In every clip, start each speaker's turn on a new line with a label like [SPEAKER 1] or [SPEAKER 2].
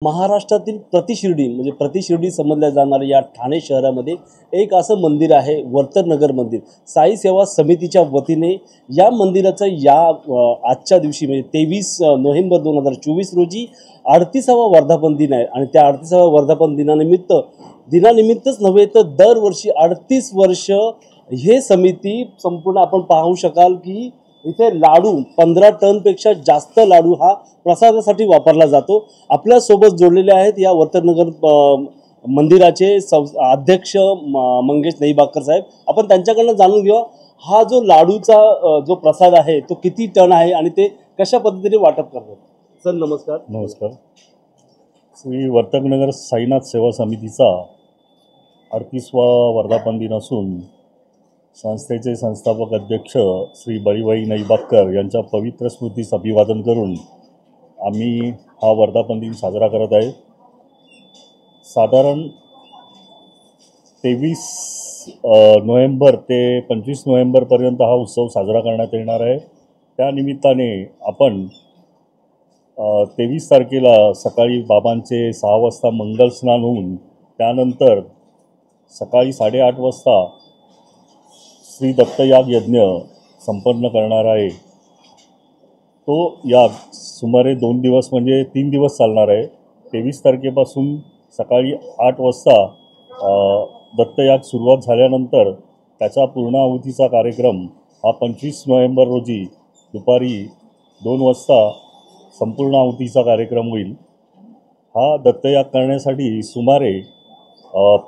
[SPEAKER 1] महाराष्ट्रातील प्रतिशिर्डी म्हणजे प्रतिशिर्डी समजल्या जाणाऱ्या या ठाणे शहरामध्ये एक असं मंदिर आहे, वर्तनगर मंदिर. साई सेवा समितीच्या वतीने या मंदिराचं आजच्या दिवशी म्हणजे 23 नोव्हेंबर 2024 रोजी 38वा वर्धापन दिन आहे. आणि त्या 38वा वर्धापन दिनानिमित्तच नव्हे तर दरवर्षी 38 वर्ष हे समिती संपूर्ण आपण पाहू शकाल की इथे लाडू 15 टनपेक्षा जास्त लाडू हा प्रसादासाठी वापरला जातो. आपल्या सोबत जोडलेले आहेत या वर्तनगर मंदिराचे अध्यक्ष मंगेश नईबाकर साहेब. आपण त्यांच्याकडनं जाणून घेऊ हा जो लाडूचा जो प्रसाद आहे तो किती टन आहे आणि ते कशा पद्धतीने वाटप करतात. सर नमस्कार.
[SPEAKER 2] नमस्कार. श्री वर्तनगर साईनाथ सेवा समितीचा 38वा वर्धापन दिन असून संस्थेचे संस्थापक अध्यक्ष श्री बळीबाई नईबाकर यांच्या पवित्र स्मृतीस अभिवादन करून आम्ही हा वर्धापन दिन साजरा करत आहे. साधारण 23 नोव्हेंबर ते 25 नोव्हेंबरपर्यंत हा उत्सव साजरा करण्यात येणार आहे. त्यानिमित्ताने आपण 23 तारखेला सकाळी बाबांचे 6 वाजता मंगल स्नान होऊन त्यानंतर सकाळी 8:30 वाजता श्री दत्तयाग यज्ञ संपन्न करणार आहे. तो याग सुमारे 2 दिवस म्हणजे 3 दिवस चालणार आहे. 23 तारखेपासून सकाळी 8 वाजता दत्तयाग सुरुवात झाल्यानंतर त्याचा पूर्णाहुतीचा कार्यक्रम हा 25 नोव्हेंबर रोजी दुपारी 2 वाजता संपूर्ण आहुतीचा कार्यक्रम होईल. हा दत्तयाग करण्यासाठी सुमारे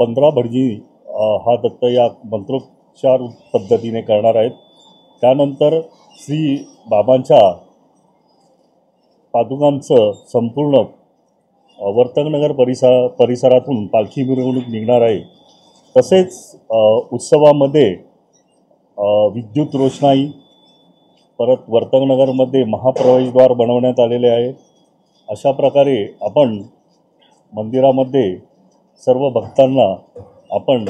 [SPEAKER 2] 15 भटजी हा दत्तयाग मंत्रोच्चार पद्धतीने करणार आहेत. त्यानंतर श्री बाबांच्या पादुकांचं संपूर्ण वर्तनगर परिसरातून पालखी मिरवणूक निघणार आहे. तसेच उत्सवामध्ये विद्युत रोषणाई, परत वर्तनगरमध्ये महाप्रवेशद्वार बनवण्यात आलेले आहे. अशा प्रकारे आपण मंदिरामध्ये सर्व भक्तांना आपण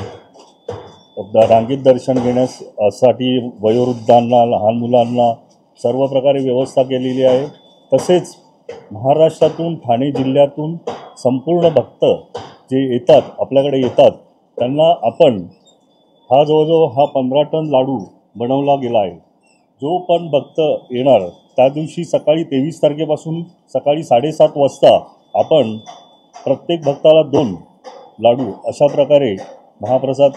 [SPEAKER 2] रांगेत दर्शन घेण्यासाठी वयोवृद्धांना, लहान मुलांना सर्व प्रकारे व्यवस्था केलेली आहे. तसेच महाराष्ट्रातून ठाणे जिल्ह्यातून संपूर्ण भक्त जे येतात आपल्याकडे येतात त्यांना आपण हा जवळजवळ 15 टन लाडू बनवला गेला आहे. जो पण भक्त येणार त्या दिवशी सकाळी 23 तारखेपासून सकाळी 7:30 वाजता आपण प्रत्येक भक्ताला 2 लाडू अशा प्रकारे महाप्रसाद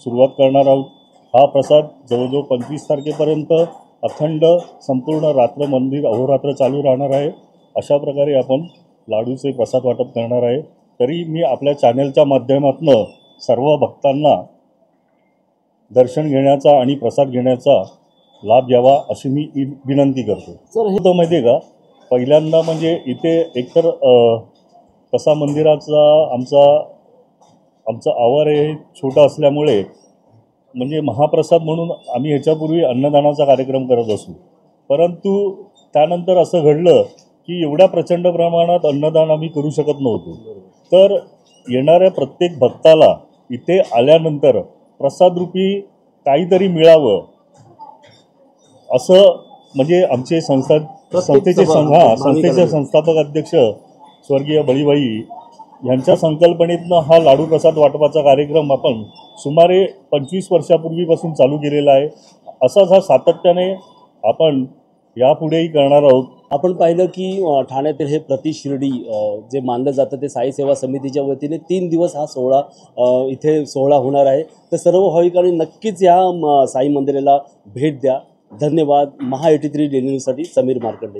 [SPEAKER 2] सुरुवात करणार आहोत. हा प्रसाद जवळजवळ 25 तारखेपर्यंत अखंड संपूर्ण रात्र मंदिर अहोरात्र चालू राहणार आहे. अशा प्रकारे आपण लाडूचे प्रसाद वाटप करणार आहे. तरी मी आपल्या चॅनलच्या माध्यमातून सर्व भक्तांना दर्शन घेण्याचा आणि प्रसाद घेण्याचा लाभ घ्यावा अशी मी विनंती करतो.
[SPEAKER 1] सर हे
[SPEAKER 2] तर माहिती आहे का, पहिल्यांदा म्हणजे इथे एकतर तसा मंदिराचा आमचा आवार हे छोटा असल्यामुळे म्हणजे महाप्रसाद म्हणून आम्ही ह्याच्यापूर्वी अन्नदानाचा कार्यक्रम करत असू. परंतु त्यानंतर असं घडलं की एवढ्या प्रचंड प्रमाणात अन्नदान आम्ही करू शकत नव्हतो. तर येणाऱ्या प्रत्येक भक्ताला इथे आल्यानंतर प्रसादरूपी काहीतरी मिळावं असं म्हणजे आमचे संस्थेचे संस्थापक अध्यक्ष स्वर्गीय बळीबाई यांच्या संकल्पनेतनं हा लाडू प्रसाद वाटपाचा कार्यक्रम आपण सुमारे 25 वर्षापूर्वीपासून चालू केलेला आहे. असाच हा सातत्याने आपण यापुढेही करणार आहोत.
[SPEAKER 1] आपण पाहिलं की ठाण्यातील हे प्रतिशिर्डी जे मानलं जातं ते साई सेवा समितीच्या वतीने 3 दिवस हा इथे सोहळा होणार आहे. तर सर्व भाविकांनी नक्कीच या साई मंदिराला भेट द्या. धन्यवाद. महा 83 डेली न्यूजसाठी समीर मार्कंडे.